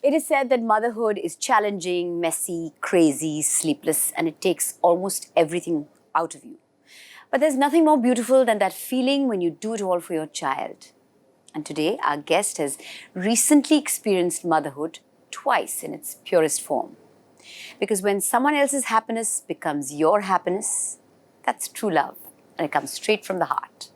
It is said that motherhood is challenging, messy, crazy, sleepless, and it takes almost everything out of you. But there's nothing more beautiful than that feeling when you do it all for your child. And today, our guest has recently experienced motherhood twice in its purest form. Because when someone else's happiness becomes your happiness, that's true love, and it comes straight from the heart.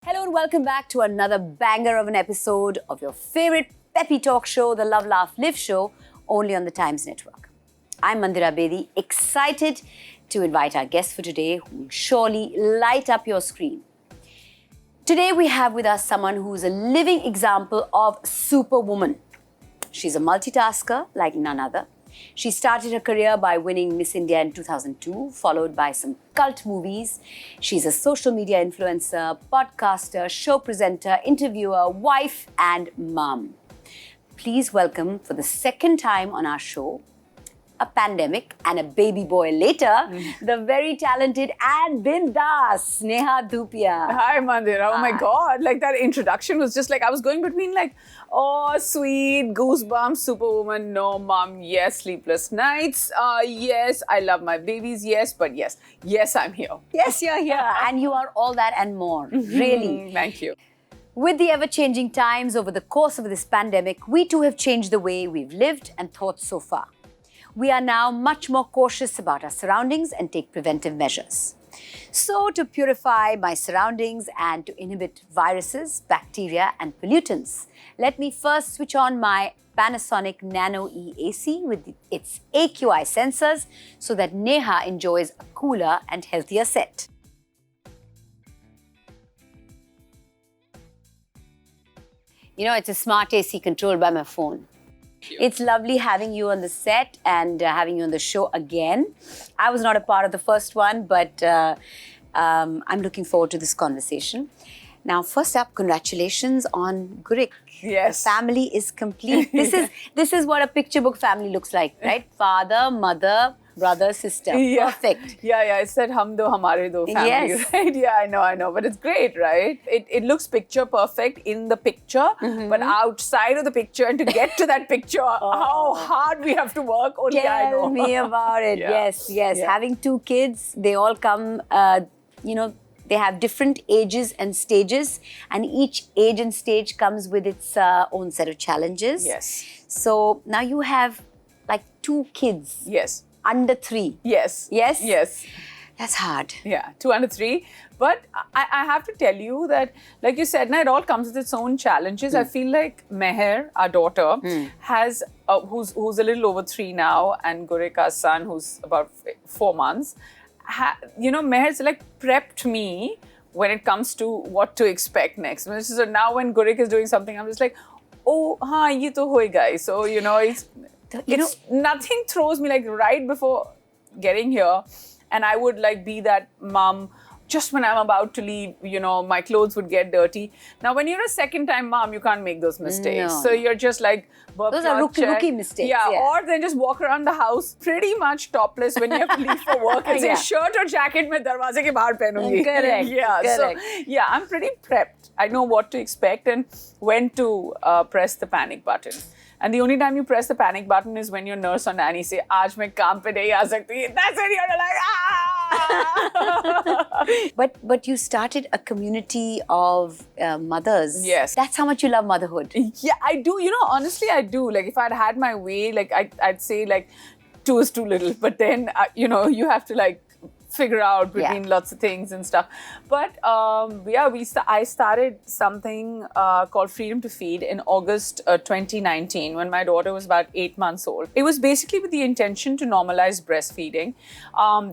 Hello and welcome back to another banger of an episode of your favorite peppy talk show, the Love, Laugh, Live show, only on the Times Network. I'm Mandira Bedi, excited to invite our guest for today who will surely light up your screen. Today we have with us someone who's a living example of superwoman. She's a multitasker like none other. She started her career by winning Miss India in 2002, followed by some cult movies. She's a social media influencer, podcaster, show presenter, interviewer, wife, and mum. Please welcome for the second time on our show, a pandemic and a baby boy later, the very talented and bindas, Neha Dhupia. Hi, Mandira. Oh my God. Like that introduction was just like, I was going between like, oh, sweet, goosebumps, superwoman, no, mom, yes, sleepless nights, yes, I love my babies, yes, but yes, I'm here. Yes, you're here. And you are all that and more, really. Thank you. With the ever-changing times over the course of this pandemic, we too have changed the way we've lived and thought so far. We are now much more cautious about our surroundings and take preventive measures. So, to purify my surroundings and to inhibit viruses, bacteria, and pollutants, let me first switch on my Panasonic Nano E AC with its AQI sensors so that Neha enjoys a cooler and healthier set. You know, it's a smart AC controlled by my phone. It's lovely having you on the set and having you on the show again. I was not a part of the first one, but I'm looking forward to this conversation. Now, first up, congratulations on Gurik. Yes. The family is complete. This is what a picture book family looks like, right? Father, mother, brother, sister. Yeah. Perfect. Yeah. It said hum do hamare do family, Yes. right? Yeah, I know. But it's great, right? It looks picture perfect in the picture, but outside of the picture and to get to that picture, how hard we have to work, only I know. Tell me about it. Yeah. Yes. Yeah. Having two kids, they all come, they have different ages and stages, and each age and stage comes with its own set of challenges. Yes. So now you have like two kids. Yes. Under 3. Yes. Yes? Yes. That's hard. Yeah, 2 under 3. But I have to tell you that, like you said, it all comes with its own challenges. I feel like Meher, our daughter, has who's a little over 3 now, and Gurik, our son, who's about 4 months. Meher's like prepped me when it comes to what to expect next. So now when Gurik is doing something, I'm just like, oh, ye to hoega. So, it's nothing throws me like right before getting here, and I would like be that mom just when I'm about to leave, my clothes would get dirty. Now, when you're a second time mom, you can't make those mistakes. No. So you're just like, those are rookie mistakes. Yeah, or then just walk around the house pretty much topless when you have to leave for work and say, shirt or jacket mein darwaze ke bahar pehnungi. Correct. Yeah, correct. So yeah, I'm pretty prepped. I know what to expect and when to press the panic button. And the only time you press the panic button is when your nurse or nanny say, "Aaj main kaam pe nahi aa sakti." That's when you're like, ah! But you started a community of mothers. Yes. That's how much you love motherhood. Yeah, I do. Honestly, I do. Like, if I'd had my way, like, I'd say, like, 2 is too little. But then, you have to, like, figure out between lots of things and stuff. But I started something called Freedom to Feed in August 2019 when my daughter was about 8 months old. It was basically with the intention to normalize breastfeeding.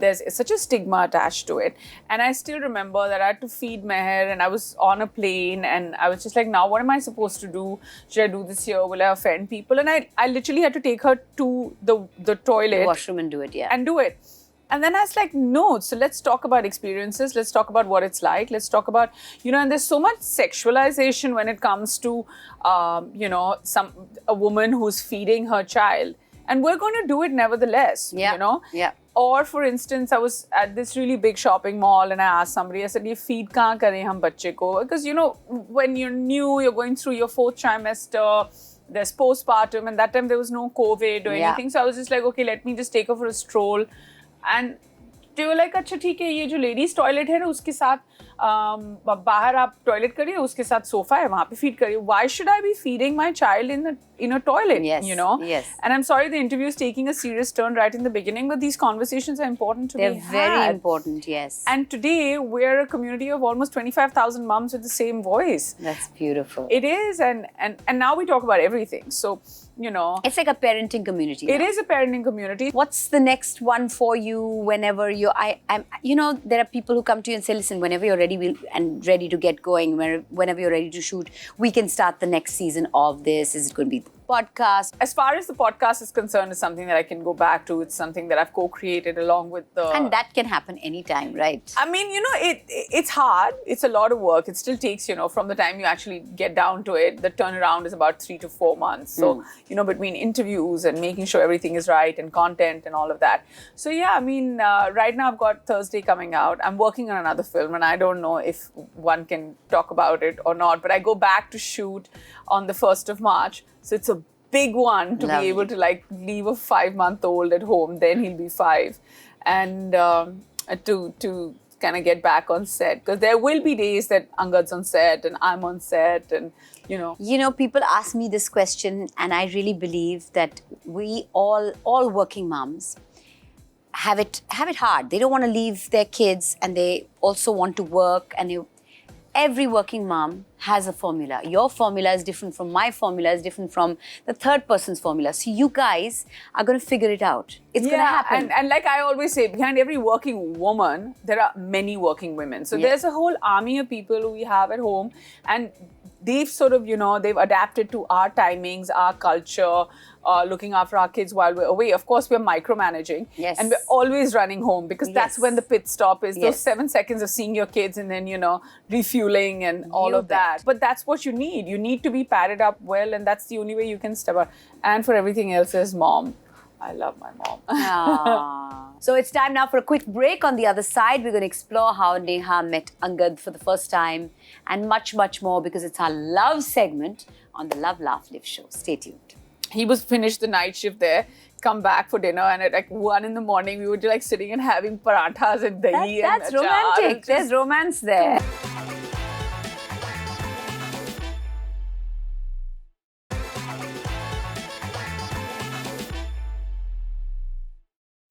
There's such a stigma attached to it. And I still remember that I had to feed Meher and I was on a plane and I was just like, now what am I supposed to do? Should I do this here? Will I offend people? And I literally had to take her to the toilet. The washroom and do it, And do it. And then I was like, no, so let's talk about experiences. Let's talk about what it's like. Let's talk about, and there's so much sexualization when it comes to, a woman who's feeding her child. And we're going to do it nevertheless, Yeah. Or for instance, I was at this really big shopping mall and I asked somebody, I said, ye feed kahan kare hum bacche ko? Because, when you're new, you're going through your 4th trimester, there's postpartum, and that time there was no COVID or anything. So I was just like, okay, let me just take her for a stroll. And they were like, अच्छा ठीक है, ये जो ladies toilet है ना, उसके साथ बाहर आप toilet करिए, उसके साथ sofa है, वहाँ पे feed करिए. Why should I be feeding my child in a toilet? Yes, yes. And I'm sorry the interview is taking a serious turn right in the beginning, but these conversations are important to be had. They're very important, yes. And today we're a community of almost 25,000 mums with the same voice. That's beautiful. It is, and now we talk about everything. So, it's like a parenting community. It is a parenting community. What's the next one for you whenever there are people who come to you and say, listen, whenever you're ready and ready to get going, whenever you're ready to shoot, we can start the next season of this. Is it going to be the podcast? As far as the podcast is concerned, it's something that I can go back to. It's something that I've co-created along with the... And that can happen anytime, right? I mean, it's hard. It's a lot of work. It still takes, from the time you actually get down to it, the turnaround is about 3 to 4 months. So, between interviews and making sure everything is right and content and all of that. So, yeah, I mean, right now I've got Thursday coming out. I'm working on another film and I don't know if one can talk about it or not. But I go back to shoot on the 1st of March. So it's a big one to be able to leave a 5-month-old at home. Then he'll be 5. And to kind of get back on set. Because there will be days that Angad's on set and I'm on set and, people ask me this question and I really believe that we all working moms have it hard. They don't want to leave their kids and they also want to work, and every working mom has a formula. Your formula is different from my formula, is different from the third person's formula. So you guys are going to figure it out. It's going to happen. And like I always say, behind every working woman, there are many working women. So there's a whole army of people who we have at home, and they've sort of, they've adapted to our timings, our culture, looking after our kids while we're away. Of course, we're micromanaging. Yes. And we're always running home because that's when the pit stop is. Those 7 seconds of seeing your kids and then, refueling and all of that. But that's what you need. You need to be padded up well, and that's the only way you can step out. And for everything else is mom. I love my mom. So it's time now for a quick break. On the other side, we're going to explore how Neha met Angad for the first time and much, much more, because it's our love segment on the Love, Laugh, Live show. Stay tuned. He was finished the night shift there, come back for dinner, and at 1 in the morning, we were sitting and having parathas and dahi. That's romantic. There's romance there.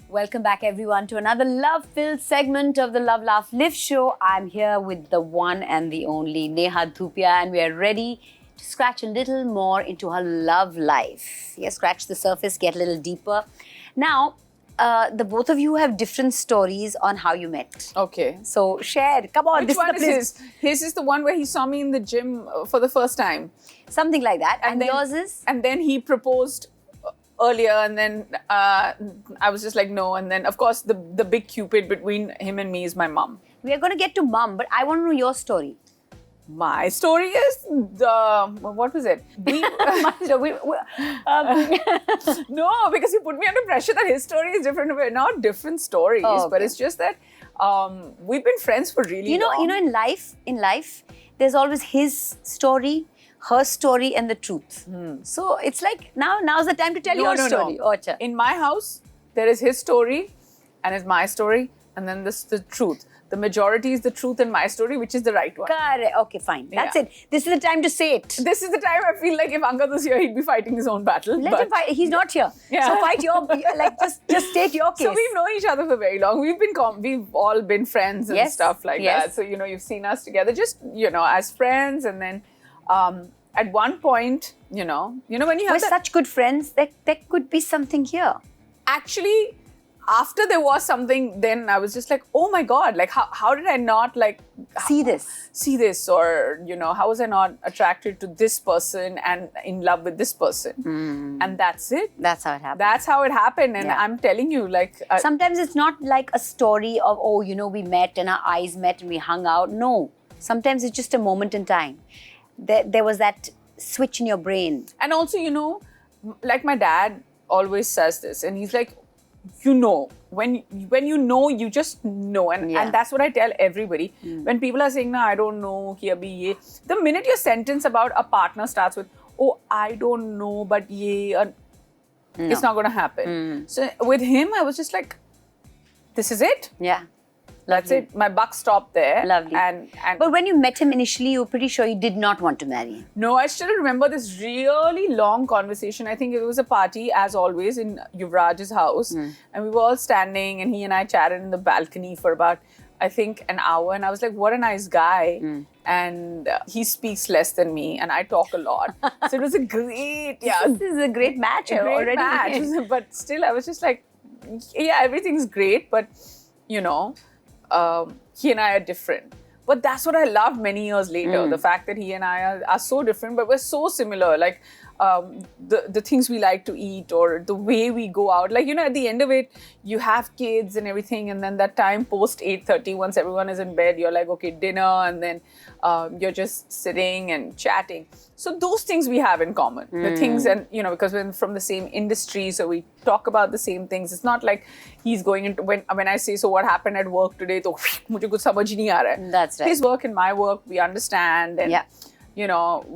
Welcome back, everyone, to another love-filled segment of the Love, Laugh, Live show. I'm here with the one and the only Neha Dhupia, and we are ready to scratch a little more into her love life. Yes, scratch the surface, get a little deeper. Now, the both of you have different stories on how you met. Okay. So share. Come on. Which one is his? His is the one where he saw me in the gym for the first time. Something like that. And then, yours is? And then he proposed earlier, and then I was just like, no. And then, of course, the big cupid between him and me is my mum. We are going to get to mum, but I want to know your story. My story is what was it? No, because you put me under pressure that his story is different. We're not different stories, but it's just that we've been friends for really long. You know, in life, there's always his story, her story, and the truth. So it's like now's the time to tell your story. No. In my house, there is his story, and it's my story, and then this the truth. The majority is the truth in my story, which is the right one. Correct. Okay, fine. That's it. This is the time to say it. This is the time I feel like if Angad was here, he'd be fighting his own battle. Let him fight. He's not here. Yeah. So fight your, just state your case. So we've known each other for very long. We've all been friends and stuff like that. So, you've seen us together just, as friends. And then at one point, when you have We're such good friends, there could be something here. Actually, after there was something, then I was just like, oh my God, like how did I not like See this. Or, how was I not attracted to this person and in love with this person? And that's it. That's how it happened. That's how it happened. And Yeah. I'm telling you, like... Sometimes it's not like a story of, we met and our eyes met and we hung out. No. Sometimes it's just a moment in time. There was that switch in your brain. And also, like my dad always says this, and he's like, when you know, you just know. And that's what I tell everybody. When people are saying, no, I don't know, ki abhi ye. The minute your sentence about a partner starts with, oh, I don't know, but ye, it's not going to happen. So with him, I was just like, this is it. Yeah. That's it. My buck stopped there. Lovely. And But when you met him initially, you were pretty sure you did not want to marry him. No, I still remember this really long conversation. I think it was a party, as always, in Yuvraj's house. And we were all standing, and he and I chatted in the balcony for about, I think, an hour. And I was like, what a nice guy. And he speaks less than me, and I talk a lot. So it was a great, This is a great match already. Match. But still, I was just like, yeah, everything's great, but, he and I are different. But that's what I loved many years later. The fact that he and I are so different, but we're so similar. Like the things we like to eat, or the way we go out. Like, at the end of it, you have kids and everything. And then that time post 8:30, once everyone is in bed, you're like, okay, dinner. And then you're just sitting and chatting. So those things we have in common. The things, and because we're from the same industry, so we talk about the same things. It's not like he's going into, when I say, so what happened at work today, to mujhe kuch samajh nahi aa raha hai. That's right. His work and my work, we understand, and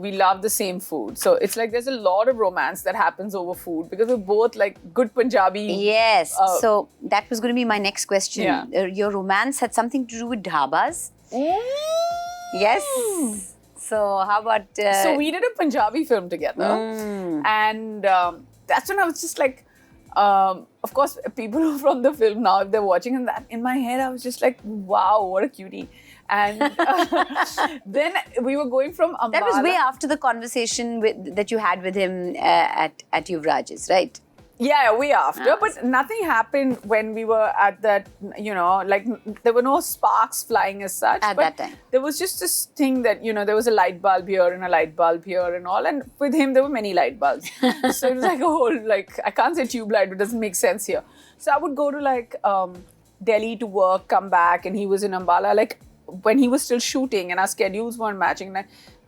we love the same food. So it's like there's a lot of romance that happens over food, because we're both like good Punjabi. Yes. So that was going to be my next question. Yeah. Your romance had something to do with dhabas. Yes. So how about... So we did a Punjabi film together. And that's when I was just like, of course, people who are from the film now, if they're watching, and that in my head, I was just like, wow, what a cutie. And then we were going from Ambala. That was way after the conversation that you had with him at Yuvraj's, right? Yeah, way after. But nothing happened when we were at that, like there were no sparks flying as such. At that time. There was just this thing that, there was a light bulb here and a light bulb here and all. And with him, there were many light bulbs. So it was like a whole, like, I can't say tube light, but it doesn't make sense here. So I would go to like Delhi to work, come back, and he was in Ambala, like when he was still shooting and our schedules weren't matching.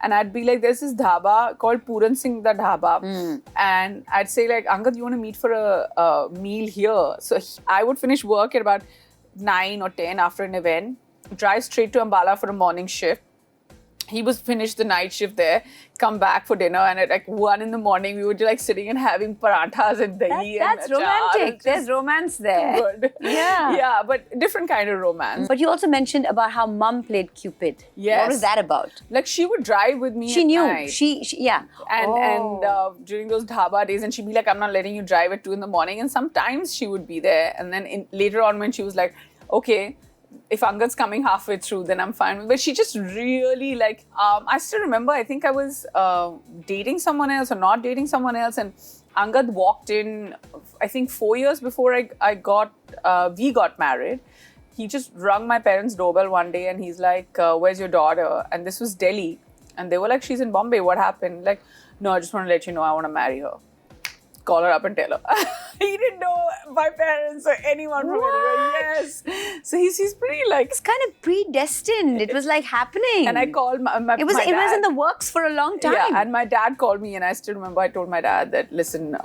And I'd be like, there's this dhaba called Puran Singh the Dhaba. And I'd say like, Angad, you want to meet for a meal here? So I would finish work at about 9 or 10 after an event, drive straight to Ambala for a morning shift. He was finished the night shift there, come back for dinner, and at like 1 in the morning, we would be like sitting and having parathas and dahi. That's and romantic. There's romance there. Good. Yeah. Yeah, but different kind of romance. But you also mentioned about how mum played Cupid. Yes. What was that about? Like she would drive with me She at knew. night. She yeah. And during those dhaba days, and she'd be like, I'm not letting you drive at 2 in the morning. And sometimes she would be there. And then later on when she was like, okay, if Angad's coming halfway through, then I'm fine. But she just really like, I still remember, I think I was dating someone else or not dating someone else. And Angad walked in, I think 4 years before we got married. He just rung my parents' doorbell one day and he's like, where's your daughter? And this was Delhi. And they were like, she's in Bombay. What happened? Like, no, I just want to let you know I want to marry her. Call her up and tell her. He didn't know my parents or anyone from anywhere. Yes. So he's pretty like... It's kind of predestined. It was like happening. And I called my dad. It was in the works for a long time. Yeah, and my dad called me and I still remember I told my dad that, listen,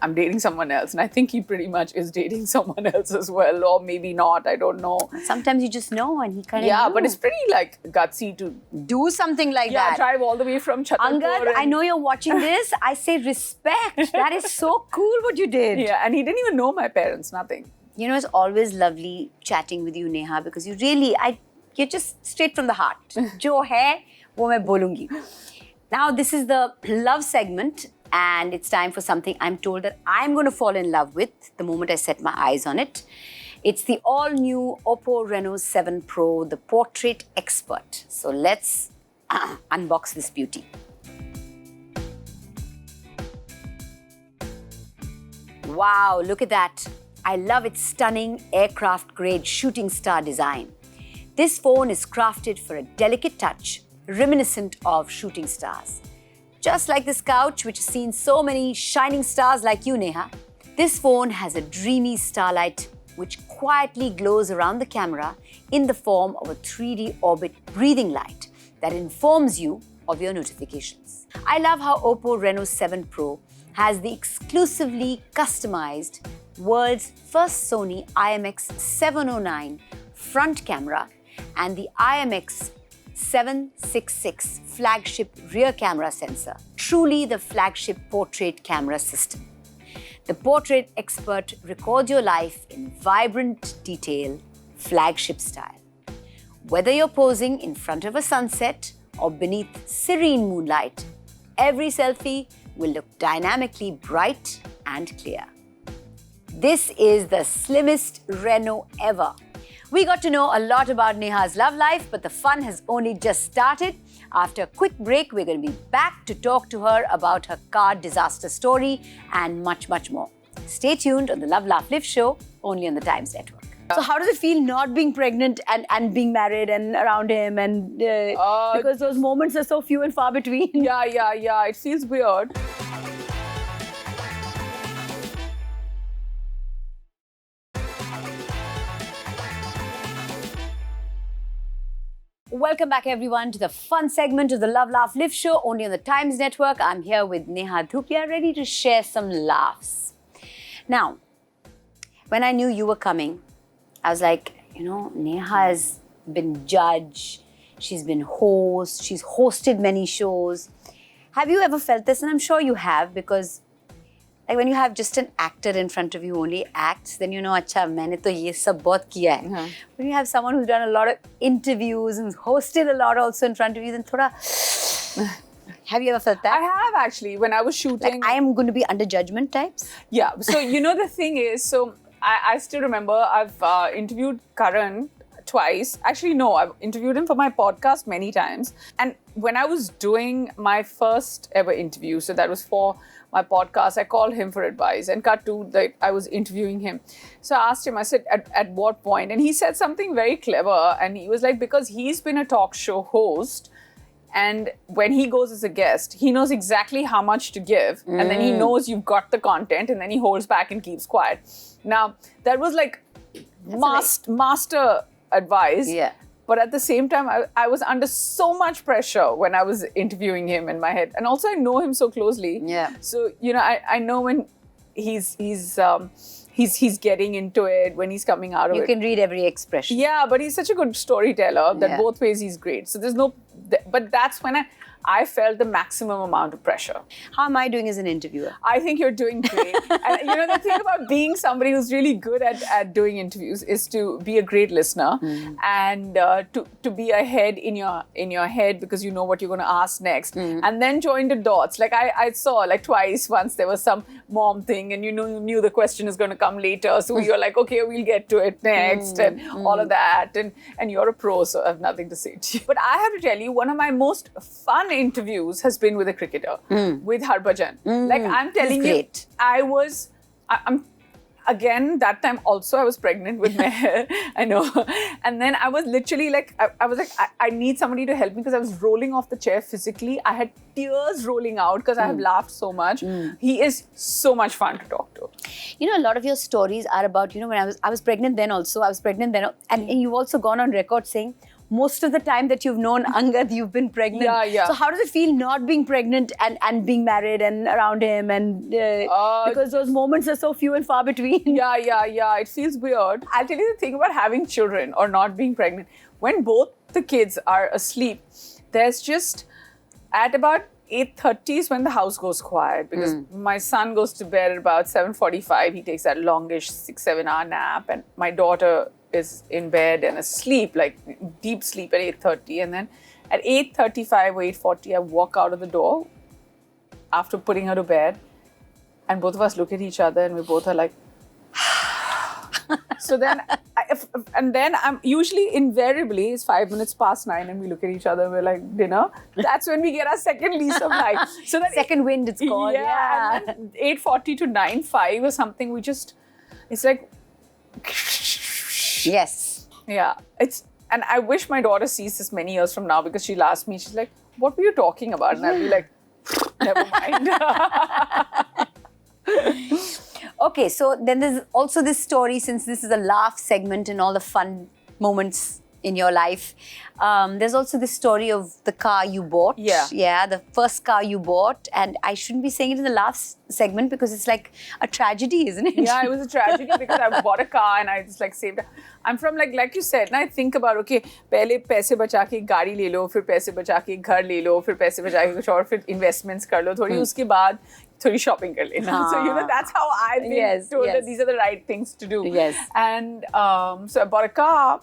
I'm dating someone else. And I think he pretty much is dating someone else as well. Or maybe not, I don't know. Sometimes you just know and he kind of Yeah, knew. but it's pretty like gutsy to... do something like that. Yeah, drive all the way from Chhatarpur. Angad, I know you're watching this. I say respect. That is so cool what you did. Yeah, and he didn't even know my parents, nothing. You know, it's always lovely chatting with you, Neha, because you really, you're just straight from the heart. Jo hai, wo main bolungi. Now, this is the love segment, and it's time for something I'm told that I'm going to fall in love with the moment I set my eyes on it. It's the all-new Oppo Renault 7 Pro, the Portrait Expert. So let's unbox this beauty. Wow, look at that. I love its stunning aircraft-grade shooting star design. This phone is crafted for a delicate touch, reminiscent of shooting stars. Just like this couch, which has seen so many shining stars like you, Neha, this phone has a dreamy starlight which quietly glows around the camera in the form of a 3D orbit breathing light that informs you of your notifications. I love how Oppo Reno 7 Pro has the exclusively customized world's first Sony IMX709 front camera and the IMX766 flagship rear camera sensor, truly the flagship portrait camera system. The portrait expert records your life in vibrant detail, flagship style. Whether you're posing in front of a sunset or beneath serene moonlight, every selfie will look dynamically bright and clear. This is the slimmest Renault ever. We got to know a lot about Neha's love life, but the fun has only just started. After a quick break, we're going to be back to talk to her about her car disaster story and much, much more. Stay tuned on the Love Laugh Live show, only on the Times Network. So how does it feel not being pregnant and being married and around him and because those moments are so few and far between? Yeah. It feels weird. Welcome back, everyone, to the fun segment of the Love Laugh Live show, only on the Times Network. I'm here with Neha Dhupia, ready to share some laughs. Now, when I knew you were coming, I was like, Neha has been judge, she's been host, she's hosted many shows. Have you ever felt this? And I'm sure you have, because like when you have just an actor in front of you who only acts, then acha, maine to ye sab bahut kiya hai. When you have someone who's done a lot of interviews and hosted a lot also in front of you, then thoda... Have you ever felt that? I have actually. When I was shooting... Like I am going to be under judgment types? Yeah. So, the thing is, I still remember I've interviewed Karan twice. Actually, no, I've interviewed him for my podcast many times. And when I was doing my first ever interview, so that was for my podcast, I called him for advice and cut to that I was interviewing him. So I asked him, I said, at what point? And he said something very clever. And he was like, because he's been a talk show host, and when he goes as a guest, he knows exactly how much to give. And then he knows you've got the content, and then he holds back and keeps quiet. Now, that was like master advice. Yeah. But at the same time, I was under so much pressure when I was interviewing him in my head. And also, I know him so closely. Yeah. So, I know when he's getting into it, when he's coming out of it. You can read every expression. Yeah, but he's such a good storyteller that both ways he's great. So there's no... But that's when I felt the maximum amount of pressure. How am I doing as an interviewer? I think you're doing great. And the thing about being somebody who's really good at doing interviews is to be a great listener and to be ahead in your head because you know what you're going to ask next. And then join the dots. Like I saw like twice, once there was some mom thing and you knew the question is going to come later. So you're like, okay, we'll get to it next and all of that. And you're a pro, so I have nothing to say to you. But I have to tell you, one of my most fun interviews has been with a cricketer, with Harbhajan. Like I'm telling you, I'm again, that time also I was pregnant with Meher, I know. And then I was literally like, I was like, I need somebody to help me because I was rolling off the chair physically. I had tears rolling out because I have laughed so much. He is so much fun to talk to. A lot of your stories are about, when I was pregnant then also, and you've also gone on record saying, most of the time that you've known Angad, you've been pregnant. Yeah. So how does it feel not being pregnant and being married and around him and because those moments are so few and far between? Yeah. It feels weird. I'll tell you the thing about having children or not being pregnant. When both the kids are asleep, there's just at about 8:30 is when the house goes quiet because my son goes to bed at about 7:45. He takes that longish 6-7 hour nap and my daughter is in bed and asleep, like deep sleep at 8:30. And then at 8:35 or 8:40, I walk out of the door after putting her to bed and both of us look at each other and we both are like, so then, I'm usually invariably it's 5 minutes past 9 and we look at each other and we're like, dinner. That's when we get our second lease of life. So that second wind it's called. Yeah. And then 8:40 to 9:05 or something, we just, It's like, Yes. yeah, and I wish my daughter sees this many years from now, because she'll ask me, she's like, what were you talking about? And I'll be like, never mind. Okay, so then there's also this story, since this is a laugh segment and all the fun moments in your life. There's also this story of the car you bought. Yeah. Yeah, the first car you bought. And I shouldn't be saying it in the laugh segment because it's like a tragedy, isn't it? Yeah, it was a tragedy because I bought a car and I just like saved it. I'm from like you said, and I think about, okay, पहले पैसे बचा के गाड़ी ले लो, फिर पैसे बचा के घर ले लो, फिर पैसे बचा के कुछ और, फिर investments कर लो थोड़ी, उसके बाद थोड़ी shopping कर लेना. So that's how I've been told that these are the right things to do. Yes. And so I bought a car.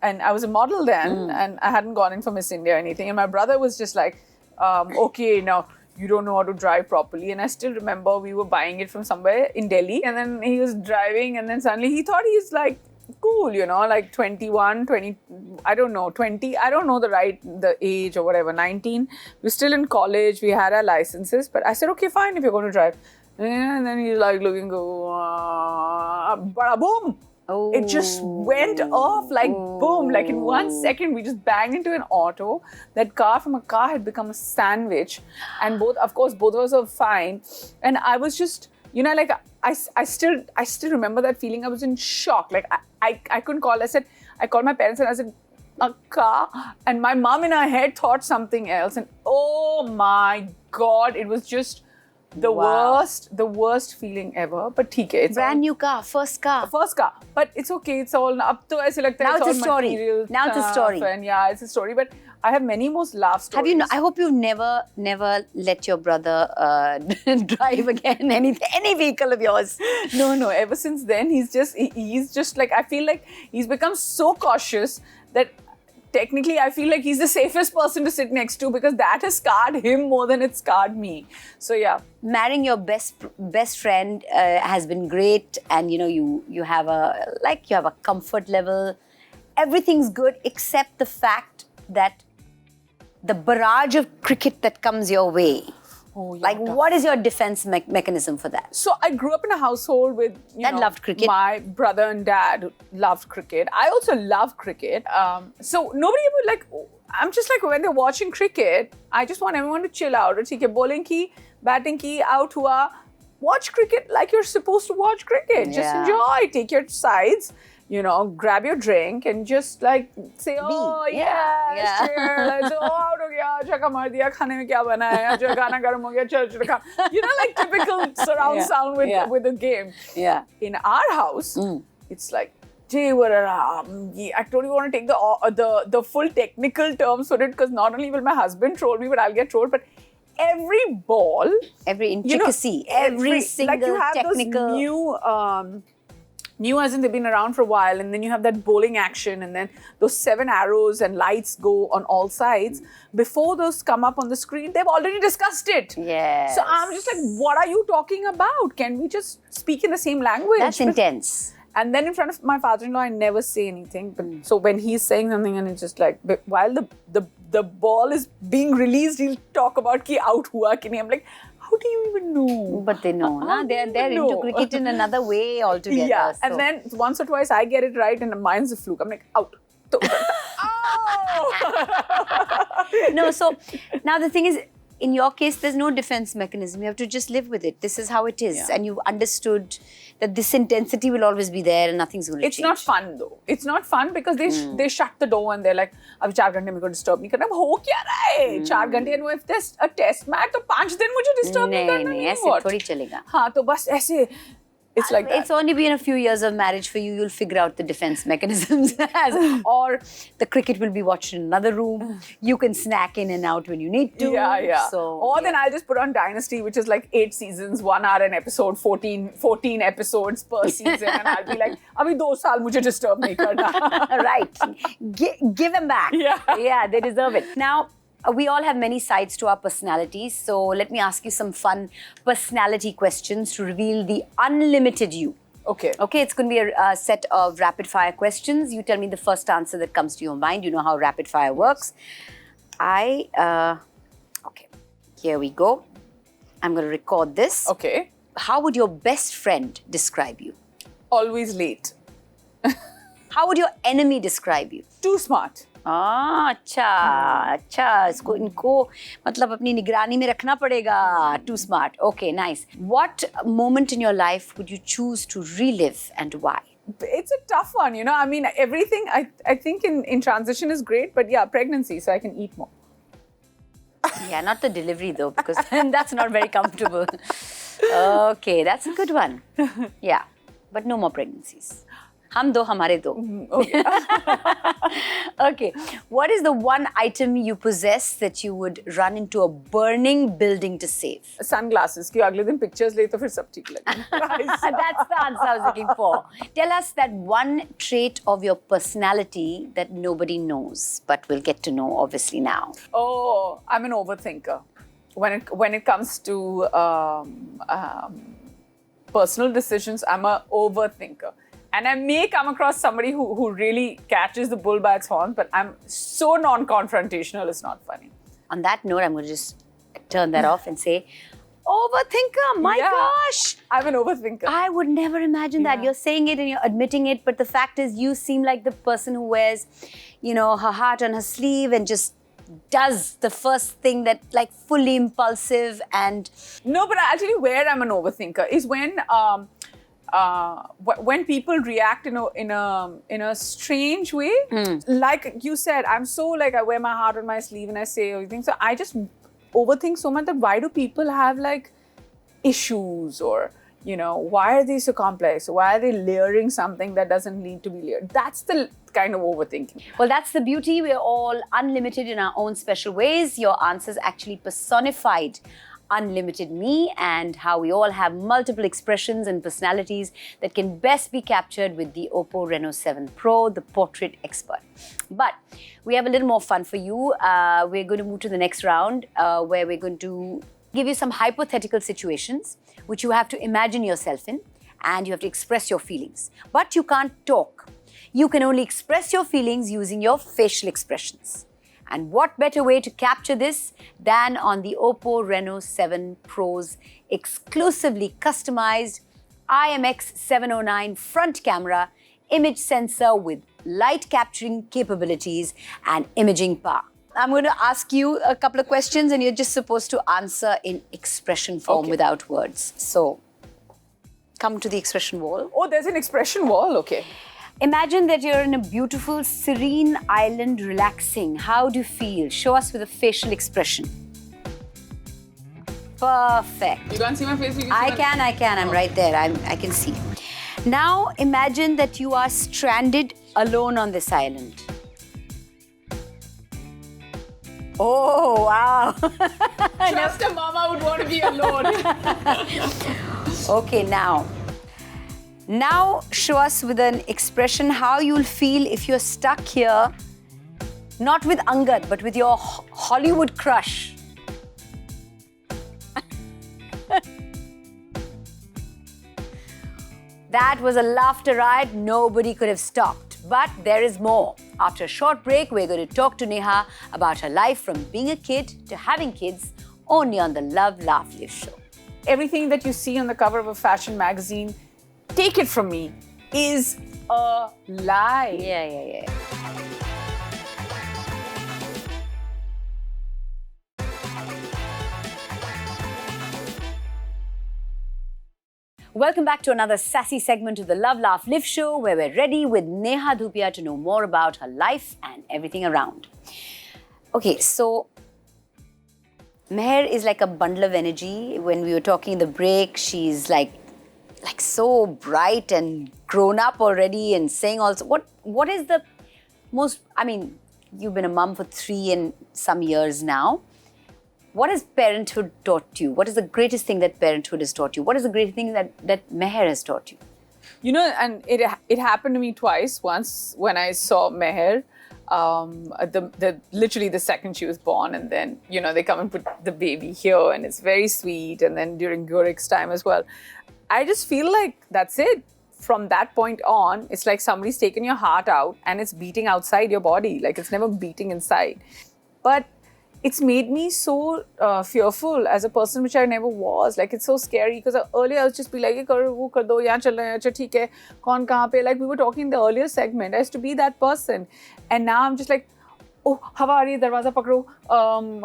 And I was a model then, and I hadn't gone in for Miss India or anything. And my brother was just like, okay, now you don't know how to drive properly. And I still remember we were buying it from somewhere in Delhi. And then he was driving, and then suddenly he thought he's like cool, like 21, 20, I don't know, 20, I don't know the age or whatever, 19. We're still in college, we had our licenses. But I said, okay, fine, if you're going to drive. And then he's like looking, bada boom! Oh. It just went off like boom, like in 1 second we just banged into an auto. That car from a car had become a sandwich, and both of us were fine. And I was just, like I still remember that feeling. I was in shock. Like I couldn't call. I called my parents and I said, a car, and my mom in her head thought something else. And oh my God, it was just the worst feeling ever. But theek hai, it's Brand new car, first car. But it's okay. It's all up to aise lagta hai. Now it's a story. Material Now it's a stuff, story. And yeah, it's a story. But I have many more laugh stories. Have you? I hope you've never let your brother drive again any vehicle of yours. No. Ever since then, he's just like, I feel like he's become so cautious that technically I feel like he's the safest person to sit next to, because that has scarred him more than it scarred me. So yeah. Marrying your best friend has been great, and you have a comfort level. Everything's good except the fact that the barrage of cricket that comes your way. Oh, yeah, like, what is your defense mechanism for that? So I grew up in a household with that loved cricket. My brother and dad loved cricket. I also love cricket. So nobody would like. I'm just like, when they're watching cricket, I just want everyone to chill out. Okay, bowling ki, batting ki, out hua. Watch cricket like you're supposed to watch cricket. Just enjoy. Take your sides. Grab your drink and just like say, oh yeah, sure. Like, oh, out ho gaya, chaka mar diya, khane mein kya bana hai, acha gana garam ho gaya, chal kha. Like typical surround sound with the game. Yeah. In our house, it's like, I don't even want to take the full technical terms for it, because not only will my husband troll me, but I'll get trolled. But every ball, every intricacy, every single like you have technical those new as in they've been around for a while, and then you have that bowling action, and then those 7 arrows and lights go on all sides. Before those come up on the screen, they've already discussed it. Yes. So I'm just like, what are you talking about? Can we just speak in the same language? That's intense. And then in front of my father-in-law, I never say anything. But so when he's saying something, and it's just like, while the ball is being released, he'll talk about ki out hua ki nahi. I'm like, how do you even know? But they know, they're into cricket in another way altogether. Yeah, so. And then once or twice I get it right, and mine's a fluke. I'm like, out. Oh! No, so now the thing is, in your case, there's no defense mechanism. You have to just live with it. This is how it is. Yeah. And you've understood that this intensity will always be there and nothing's going to change. It's not fun though. It's not fun because they shut the door and they're like, "Abhi 4 ghante mujhe disturb nahi karna." Ho kya raha hai? 4 ghante, and if there's a test match, to 5 din mujhe disturb nahi karna. नहीं, ऐसे थोड़ी चलेगा. हाँ, तो बस ऐसे. It's like that. It's only been a few years of marriage for you. You'll figure out the defense mechanisms. Or the cricket will be watched in another room. You can snack in and out when you need to. Yeah. So, or then I'll just put on Dynasty, which is like 8 seasons, 1 hour an episode, 14 episodes per season. And I'll be like, abhi 2 saal mujhe disturb nahi karna. Right. Give them back. Yeah, they deserve it. Now, we all have many sides to our personalities. So let me ask you some fun personality questions to reveal the unlimited you. Okay. Okay, it's going to be a set of rapid fire questions. You tell me the first answer that comes to your mind. You know how rapid fire works. Okay, here we go. I'm going to record this. Okay. How would your best friend describe you? always late. How would your enemy describe you? Too smart. अच्छा इसको इनको मतलब अपनी निगरानी में रखना पड़ेगा. Too smart. Okay, nice. What moment in your life would you choose to relive and why? It's a tough one, you know. I mean, everything I think in transition is great, but yeah, pregnancy, so I can eat more. Yeah, not the delivery though, because that's not very comfortable. Okay, that's a good one. Yeah, but no more pregnancies. हम दो, हमारे दो. Okay. Okay, what is the one item you possess that you would run into a burning building to save? Sunglasses. कि अगले दिन pictures ले तो फिर सब ठीक लगे. That's the answer I was looking for. Tell us that one trait of your personality that nobody knows, but we'll get to know obviously now. Oh, I'm an overthinker. When it comes to personal decisions, I'm an overthinker. And I may come across somebody who really catches the bull by its horn, but I'm so non-confrontational, it's not funny. On that note, I'm going to just turn that off and say, overthinker, my gosh. I'm an overthinker. I would never imagine that. You're saying it and you're admitting it, but the fact is you seem like the person who wears, you know, her heart on her sleeve and just does the first thing that like fully impulsive and... No, but actually where I'm an overthinker is when people react in a strange way, like you said, I'm so like I wear my heart on my sleeve and I say everything. So I just overthink so much that why do people have like issues or you know why are they so complex? Why are they layering something that doesn't need to be layered? That's the kind of overthinking. Well, that's the beauty. We're all unlimited in our own special ways. Your answers actually personified unlimited me and how we all have multiple expressions and personalities that can best be captured with the Oppo Renault 7 Pro, the portrait expert. But we have a little more fun for you. We're going to move to the next round where we're going to give you some hypothetical situations which you have to imagine yourself in and you have to express your feelings. But you can't talk. You can only express your feelings using your facial expressions. And what better way to capture this than on the Oppo Renault 7 Pro's exclusively customized IMX709 front camera, image sensor with light capturing capabilities and imaging power. I'm going to ask you a couple of questions and you're just supposed to answer in expression form without words. So, come to the expression wall. Oh, there's an expression wall, okay. Imagine that you're in a beautiful, serene island relaxing. How do you feel? Show us with a facial expression. Perfect. You can't see my face? I can. I'm right there. I can see. Now imagine that you are stranded alone on this island. Oh, wow. Just a mama would want to be alone. Okay, Now show us with an expression how you'll feel if you're stuck here, not with Angad, but with your Hollywood crush. That was a laughter riot nobody could have stopped. But there is more. After a short break, we're going to talk to Neha about her life from being a kid to having kids only on the Love, Laugh, Live show. Everything that you see on the cover of a fashion magazine, take it from me, is a lie. Yeah. Welcome back to another sassy segment of the Love, Laugh, Live show where we're ready with Neha Dhupia to know more about her life and everything around. Okay, so Meher is like a bundle of energy. When we were talking in the break, she's like so bright and grown up already and saying also, what is the most, I mean, you've been a mum for 3 and some years now. What has parenthood taught you? What is the greatest thing that parenthood has taught you? What is the greatest thing that Meher has taught you? You know, and it happened to me twice. Once when I saw Meher, literally the second she was born, and then, you know, they come and put the baby here and it's very sweet. And then during Gurik's time as well. I just feel like that's it. From that point on, it's like somebody's taken your heart out and it's beating outside your body. Like it's never beating inside. But it's made me so fearful as a person, which I never was. Like, it's so scary because earlier I was just be like, "Ye karo, wo kar do, yahan chal rahe hain, acha theek hai, kaun kahan pe?" Like we were talking in the earlier segment, I used to be that person, and now I'm just like, "Oh, हवा आ रही है, दरवाजा पकड़ो,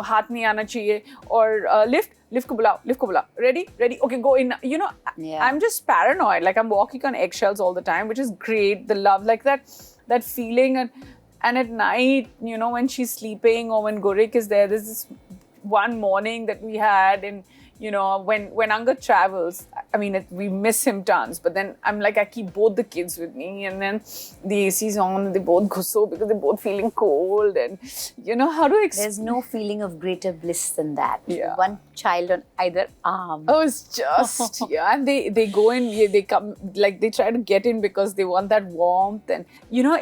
हाथ नहीं आना चाहिए, और lift को बुलाओ, ready, okay, go in." You know, I'm just paranoid. Like I'm walking on eggshells all the time, which is great. The love, like that feeling, and at night, you know, when she's sleeping or when Gorik is there, there's this one morning that we had, and you know, when Angad travels, I mean, we miss him tons. But then I'm like, I keep both the kids with me, and then the AC's on, and they both gusso because they're both feeling cold, and you know how to. There's no feeling of greater bliss than that. Yeah. One child on either arm. Oh, it's just yeah, and they go in, they come, like they try to get in because they want that warmth, and you know,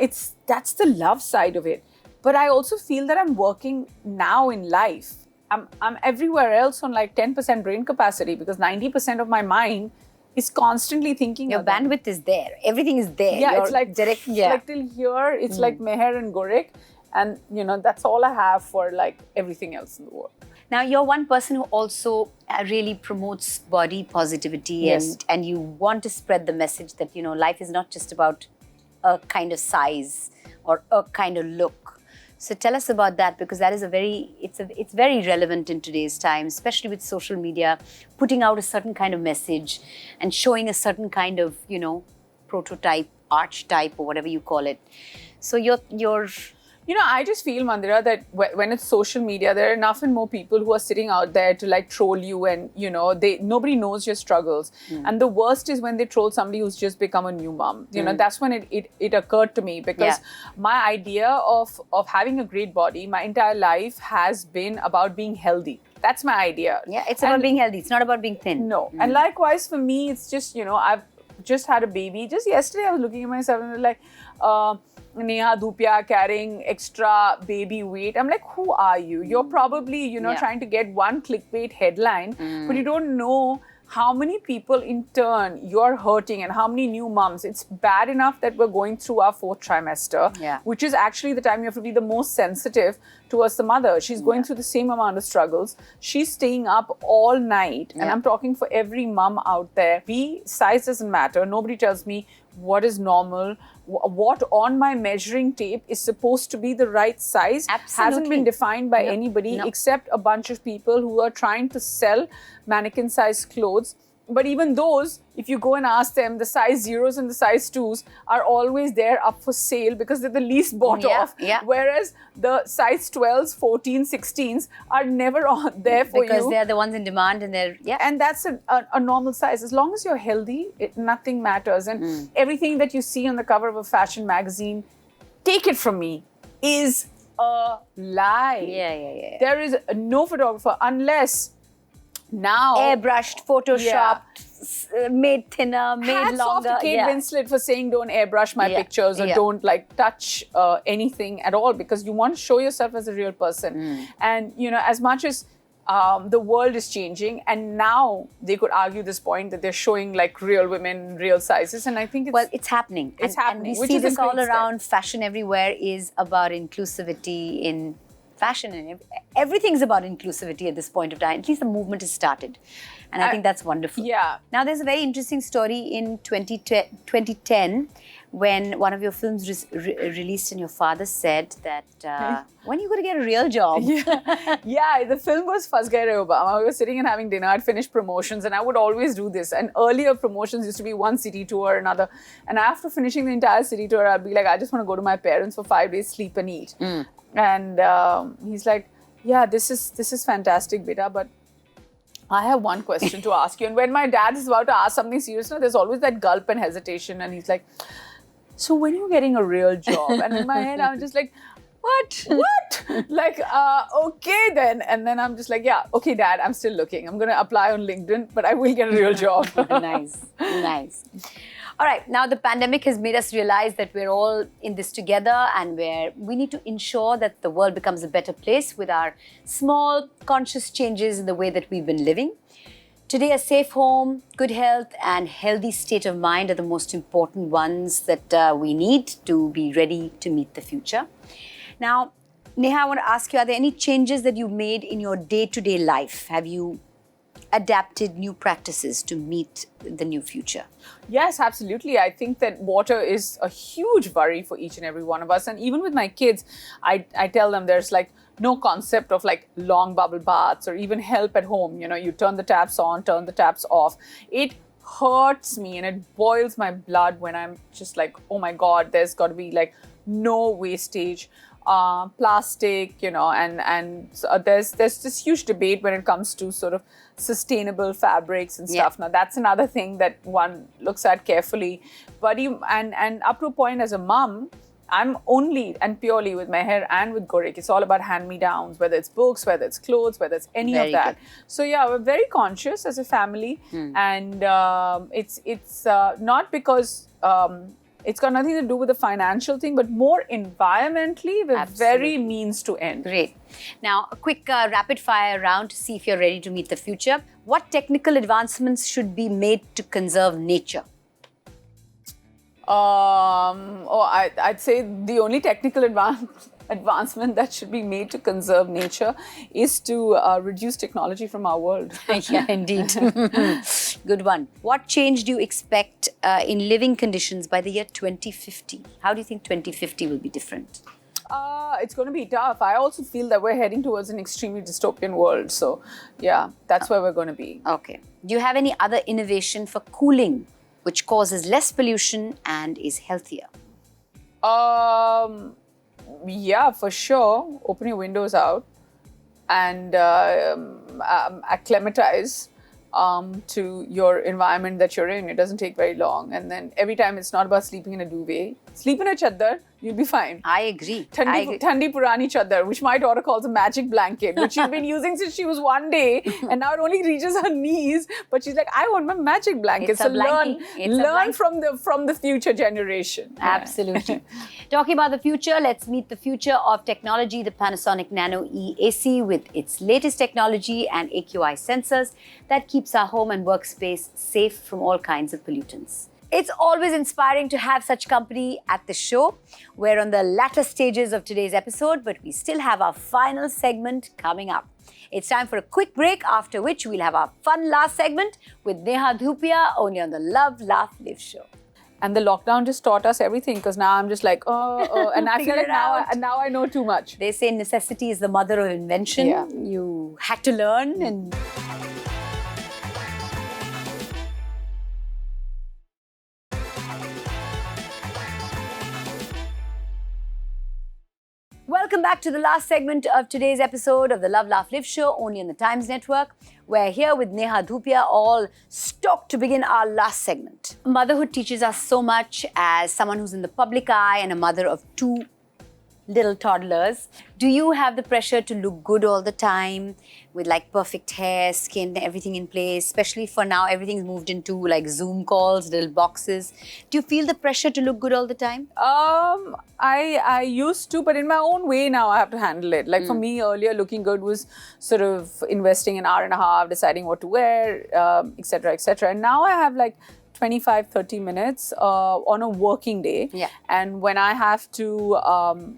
that's the love side of it. But I also feel that I'm working now in life. I'm everywhere else on like 10% brain capacity because 90% of my mind is constantly thinking. Your bandwidth is there. Everything is there. Yeah, it's like direct. Yeah, like till here, it's like Meher and Gorik, and you know, that's all I have for like everything else in the world. Now, you're one person who also really promotes body positivity, Yes. and you want to spread the message that, you know, life is not just about a kind of size or a kind of look. So tell us about that, because that is it's very relevant in today's time, especially with social media, putting out a certain kind of message and showing a certain kind of, you know, prototype, archetype, or whatever you call it. So you're You know, I just feel, Mandira, that when it's social media, there are enough and more people who are sitting out there to like troll you, and you know, nobody knows your struggles. And the worst is when they troll somebody who's just become a new mom. You know, that's when it occurred to me, because my idea of having a great body, my entire life has been about being healthy. That's my idea. Yeah, it's about being healthy. It's not about being thin. No. And likewise for me, it's just, you know, I've just had a baby. Just yesterday I was looking at myself and like, Neha, Dhupia carrying extra baby weight. I'm like, who are you? You're probably, you know, trying to get one clickbait headline, but you don't know how many people in turn you're hurting and how many new moms. It's bad enough that we're going through our 4th trimester, which is actually the time you have to be the most sensitive towards the mother. She's going through the same amount of struggles. She's staying up all night. And I'm talking for every mom out there. Size doesn't matter. Nobody tells me what is normal, what on my measuring tape is supposed to be the right size. Hasn't been defined by anybody except a bunch of people who are trying to sell mannequin size clothes. But even those, if you go and ask them, the size 0s and the size 2s are always there up for sale because they're the least bought off. Whereas the size 12s, 14s, 16s are never on there for you. Because they're the ones in demand, and they're, And that's a normal size. As long as you're healthy, nothing matters. And everything that you see on the cover of a fashion magazine, take it from me, is a lie. There is no photographer unless now airbrushed, photoshopped, made thinner, made hats longer. Off to Kate Winslet for saying don't airbrush my pictures or don't like touch anything at all, because you want to show yourself as a real person. And you know, as much as the world is changing, and now they could argue this point that they're showing like real women, real sizes, and I think it's happening. It's happening. And we see this all around. Fashion everywhere is about inclusivity in fashion, and everything's about inclusivity at this point of time. At least the movement has started, and I think that's wonderful. Now, there's a very interesting story in 2010 when one of your films released, and your father said that when are you going to get a real job? The film was Fas Gaye Re Obama. We were sitting and having dinner. I'd finished promotions, and I would always do this. And earlier promotions used to be one city tour, another. And after finishing the entire city tour, I'd be like, I just want to go to my parents for 5 days, sleep and eat. And he's like, yeah, this is fantastic, beta, but I have one question to ask you. And when my dad is about to ask something serious, there's always that gulp and hesitation. And he's like, so when are you getting a real job? And in my head, I'm just like, what? Like, okay then. And then I'm just like, yeah, okay, Dad, I'm still looking. I'm going to apply on LinkedIn, but I will get a real job. Nice. All right, now the pandemic has made us realize that we're all in this together, and we need to ensure that the world becomes a better place with our small, conscious changes in the way that we've been living. Today, a safe home, good health, and healthy state of mind are the most important ones that we need to be ready to meet the future. Now, Neha, I want to ask you, are there any changes that you made in your day-to-day life? Have you adapted new practices to meet the new future? Yes, absolutely. I think that water is a huge worry for each and every one of us. And even with my kids, I tell them there's like no concept of like long bubble baths or even help at home. You know, you turn the taps on, turn the taps off. It hurts me and it boils my blood when I'm just like, oh my God, there's got to be like no wastage. Plastic, you know, and so there's this huge debate when it comes to sort of sustainable fabrics and stuff. Now that's another thing that one looks at carefully. But and up to a point as a mom, I'm only and purely with Meher and with Gorik. It's all about hand-me-downs, whether it's books, whether it's clothes, whether it's any Very of that. good. So yeah, we're very conscious as a family, and it's not because. It's got nothing to do with the financial thing, but more environmentally, we're very means to end. Great. Now, a quick rapid fire round to see if you're ready to meet the future. What technical advancements should be made to conserve nature? I'd say the only technical advancement that should be made to conserve nature is to reduce technology from our world. Yeah, indeed. Good one. What change do you expect in living conditions by the year 2050? How do you think 2050 will be different? It's going to be tough. I also feel that we're heading towards an extremely dystopian world. So, yeah, that's where we're going to be. Okay. Do you have any other innovation for cooling, which causes less pollution and is healthier? Yeah, for sure. Open your windows out and acclimatize to your environment that you're in. It doesn't take very long. And then every time it's not about sleeping in a duvet. Sleep in a chaddar, you'll be fine. I agree. Thandi Purani Chaddar, which my daughter calls a magic blanket, which she's been using since she was 1 day, and now it only reaches her knees. But she's like, I want my magic blanket. It's so a blankie. learn from the future generation. Absolutely. Talking about the future, let's meet the future of technology, the Panasonic Nano E AC with its latest technology and AQI sensors that keeps our home and workspace safe from all kinds of pollutants. It's always inspiring to have such company at the show. We're on the latter stages of today's episode, but we still have our final segment coming up. It's time for a quick break, after which we'll have our fun last segment with Neha Dhupia, only on the Love, Laugh, Live show. And the lockdown just taught us everything, because now I'm just like, and I feel like now I know too much. They say necessity is the mother of invention. Yeah. You had to learn and... Welcome back to the last segment of today's episode of the Love, Laugh, Live show, only on the Times Network. We're here with Neha Dhupia, all stoked to begin our last segment. Motherhood teaches us so much as someone who's in the public eye and a mother of 2 little toddlers. Do you have the pressure to look good all the time with like perfect hair, skin, everything in place? Especially for now, everything's moved into like Zoom calls, little boxes. Do you feel the pressure to look good all the time? I used to, but in my own way now I have to handle it. Like for me earlier, looking good was sort of investing an hour and a half, deciding what to wear, etc., etc. And now I have like 25-30 minutes on a working day. Yeah. And when I have to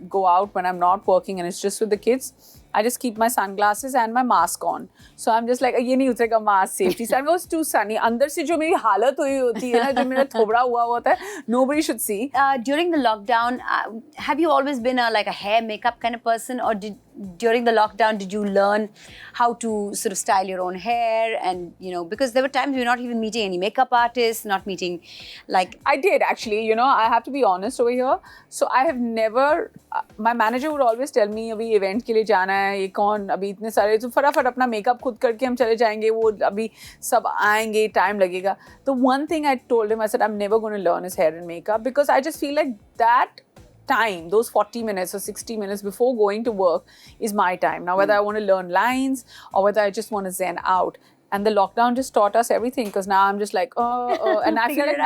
go out when I'm not working and it's just with the kids, I just keep my sunglasses and my mask on. So I'm just like, ये नहीं उतरेगा mask, safety. So it's too sunny. अंदर से जो मेरी हालत हुई होती है ना, जो मेरा थोबड़ा हुआ होता है, nobody should see. During the lockdown, have you always been like a hair makeup kind of person, or during the lockdown did you learn how to sort of style your own hair? And because there were times we were not even meeting any makeup artists, not meeting like... I did actually, I have to be honest over here. So I have never, my manager would always tell me, अभी event के लिए जाना है, ये कौन, अभी इतने सारे, तो फटाफट अपना makeup खुद करके हम चले जाएंगे, वो अभी सब आएंगे, time लगेगा. The one thing I told him, I said, I'm never going to learn his hair and makeup, because I just feel like that time, those 40 minutes or 60 minutes before going to work is my time. Now, whether I want to learn lines or whether I just want to zen out. And the lockdown just taught us everything, because now I'm just like, and I feel like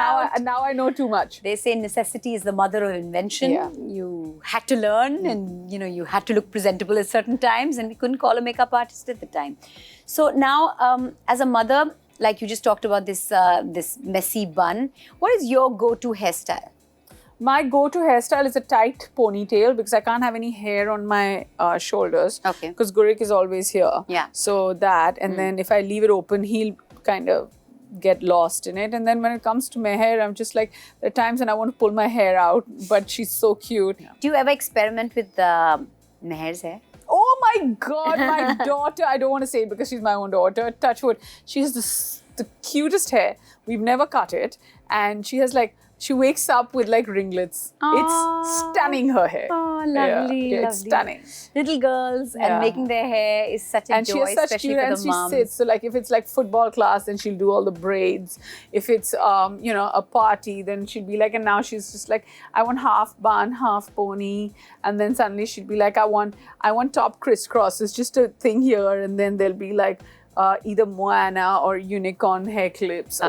now I know too much. They say necessity is the mother of invention. Yeah. You had to learn and, you had to look presentable at certain times, and we couldn't call a makeup artist at the time. So now, as a mother, like you just talked about this messy bun, what is your go-to hairstyle? My go-to hairstyle is a tight ponytail because I can't have any hair on my shoulders. Okay. Because Gurik is always here. Yeah. So that, and then if I leave it open, he'll kind of get lost in it. And then when it comes to Meher, I'm just like, there are times when I want to pull my hair out, but she's so cute. Do you ever experiment with Meher's hair? Oh my God, my daughter, I don't want to say it because she's my own daughter, touch wood. She has the cutest hair. We've never cut it. And she has like, she wakes up with like ringlets. Aww. It's stunning, her hair. Oh, lovely, Yeah, lovely. it's stunning. Little girls and Yeah. making their hair is such a And joy, she has such especially cute, for and the she moms. sits. So like if it's like football class, then she'll do all the braids. If it's a party, then she'll be like, and now she's just like, I want half bun, half pony, and then suddenly she'll be like, I want top crisscross. It's just a thing here, and then there'll be like either Moana or unicorn hair clips.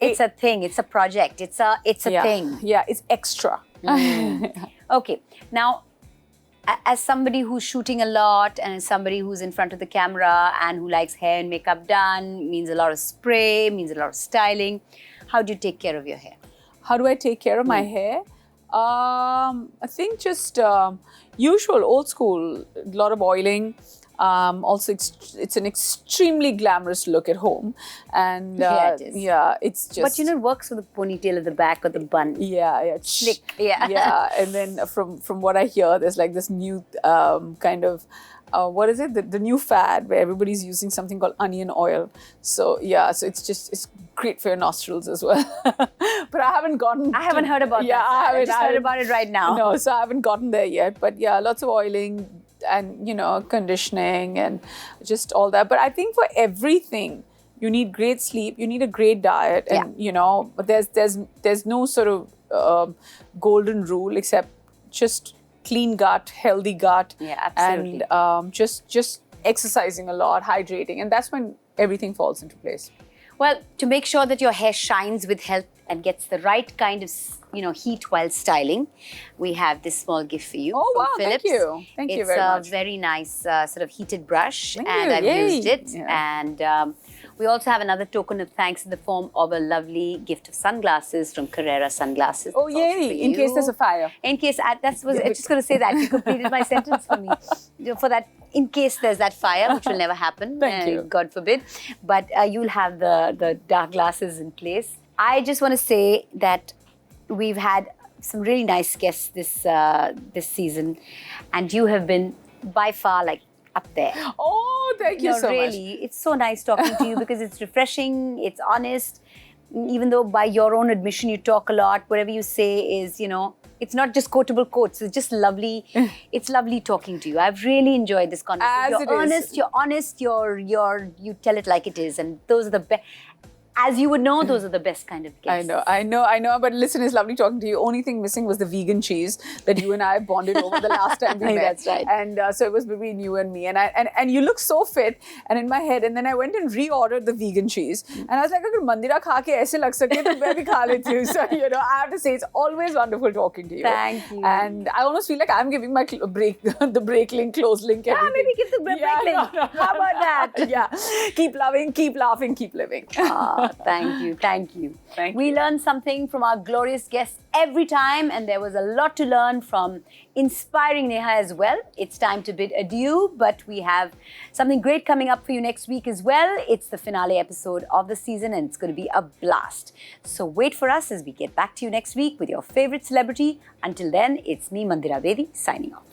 It's a thing. It's a project. It's a thing. Yeah, it's extra. Okay. Now, as somebody who's shooting a lot and as somebody who's in front of the camera and who likes hair and makeup done, means a lot of spray, means a lot of styling. How do you take care of your hair? How do I take care of my hair? I think just usual, old school, a lot of oiling. Also, it's an extremely glamorous look at home. And Yeah, it is. yeah, it's just... But it works with the ponytail at the back or the bun. Yeah. Slick, yeah. Yeah, and then from what I hear, there's like this new kind of... what is it? The new fad where everybody's using something called onion oil. So yeah, so it's great for your nostrils as well. But I haven't gotten... I haven't heard about that. I just heard about it right now. No, so I haven't gotten there yet. But yeah, lots of oiling and, conditioning and just all that. But I think for everything, you need great sleep, you need a great diet. And, but there's no sort of golden rule except just clean gut, healthy gut. Yeah, absolutely. And just exercising a lot, hydrating. And that's when everything falls into place. Well, to make sure that your hair shines with health and gets the right kind of, heat while styling, we have this small gift for you. Oh, from wow, Philips. thank you. Thank you very much. It's a very nice sort of heated brush, Thank and you. I've Yay. used it. Yeah. And we also have another token of thanks in the form of a lovely gift of sunglasses from Carrera Sunglasses. Oh, It's also yay, for in case you. there's a fire. In case, I was just going to say that. You completed my sentence for me. For that, in case there's that fire, which will never happen. Thank you. God forbid. But you'll have the dark glasses in place. I just want to say that we've had some really nice guests this season. And you have been by far like up there. Oh, thank you so really, much. it's so nice talking to you because it's refreshing, it's honest. Even though by your own admission you talk a lot, whatever you say is, it's not just quotable quotes. It's just lovely. It's lovely talking to you. I've really enjoyed this conversation. As You're it is. honest. You're honest. You tell it like it is, and those are the best. As you would know, those are the best kind of guests. I know. But listen, it's lovely talking to you. Only thing missing was the vegan cheese that you and I bonded over the last time we met. That's right. And so it was between you and me. And you look so fit. And in my head, and then I went and reordered the vegan cheese. And I was like, agar mandira kha ke aise lag sake, to main bhi kha leti hu. So I have to say, it's always wonderful talking to you. Thank you. And I almost feel like I'm giving my the break link, close link. Yeah, everything. maybe give the break link. No. How about that? Yeah. Keep loving, keep laughing, keep living. Thank you. Thank We you. learn something from our glorious guests every time, and there was a lot to learn from inspiring Neha as well. It's time to bid adieu, but we have something great coming up for you next week as well. It's the finale episode of the season, and it's going to be a blast. So wait for us as we get back to you next week with your favorite celebrity. Until then, it's me, Mandira Bedi, signing off.